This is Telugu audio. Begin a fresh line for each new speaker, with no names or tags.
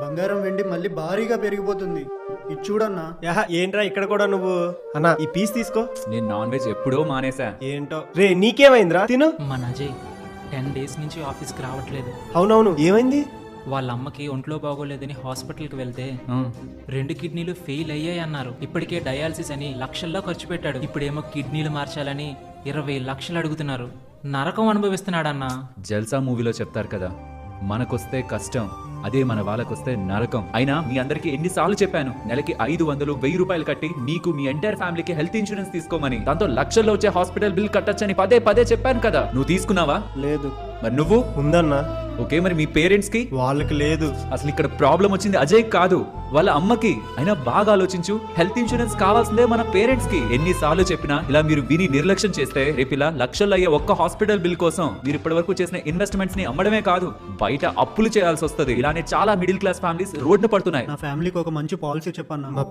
బంగారం వెండి మళ్ళీ భారీగా పెరిగిపోతుంది. ఇది చూడన్నా.
ఏంట్రా ఇక్కడ కూడా నువ్వు? అన్నా ఈ పీస్ తీసుకో.
నేను నాన్ వెజ్ ఎప్పుడో మానేసా.
ఏంటో రే, నీకేమైందిరా? తిను.
మన అజయ్ 10 days నుంచి ఆఫీస్కి రావట్లేదు.
అవునవును, ఏమైంది?
వాళ్ళ అమ్మకి ఒంట్లో బాగోలేదని హాస్పిటల్కి వెళ్తే 2 కిడ్నీలు ఫెయిల్ అయ్యాయి అన్నారు. ఇప్పటికే డయాలసిస్ అని లక్షల్లో ఖర్చు పెట్టాడు. ఇప్పుడేమో కిడ్నీలు మార్చాలని 20 లక్షలు అడుగుతున్నారు. నరకం అనుభవిస్తున్నాడన్నా.
జల్సా మూవీలో చెప్తారు కదా, మనకొస్తే కష్టం, అదే మన వాళ్ళకొస్తే నరకం. అయినా మీ అందరికి ఎన్నిసార్లు చెప్పాను, నెలకి 500, 1000 రూపాయలు కట్టి మీకు మీ ఎంటైర్ ఫ్యామిలీకి హెల్త్ ఇన్సూరెన్స్ తీసుకోమని. దాంతో లక్షల్లో వచ్చే హాస్పిటల్ బిల్ కట్టొచ్చని పదే పదే చెప్పాను కదా. నువ్వు తీసుకున్నావా?
లేదు.
మరి నువ్వు?
ఉందన్నా.
ఓకే, మరి మీ పేరెంట్స్ కి?
వాళ్ళకి లేదు.
అసలు ఇక్కడ ప్రాబ్లం వచ్చింది అజయ్ కాదు, వాళ్ళ అమ్మకి. అయినా బాగా ఆలోచించు, హెల్త్ ఇన్సూరెన్స్ కావాల్సిందే మన పేరెంట్స్ కి. ఎన్నిసార్లు చెప్పినా ఇలా మీరు విని నిర్లక్ష్యం చేస్తే రేపు ఇలా లక్షల్లో అయ్యే ఒక్క హాస్పిటల్ బిల్ కోసం మీరు ఇప్పటి వరకు చేసిన ఇన్వెస్ట్మెంట్స్ ని అమ్మడమే కాదు, బయట అప్పులు చేయాల్సి వస్తుంది. ఇలానే చాలా మిడిల్ క్లాస్ ఫ్యామిలీస్ రోడ్డు పడుతున్నాయి.
నా ఫ్యామిలీకి ఒక మంచి పాలసీ చెప్పన్నా.
మా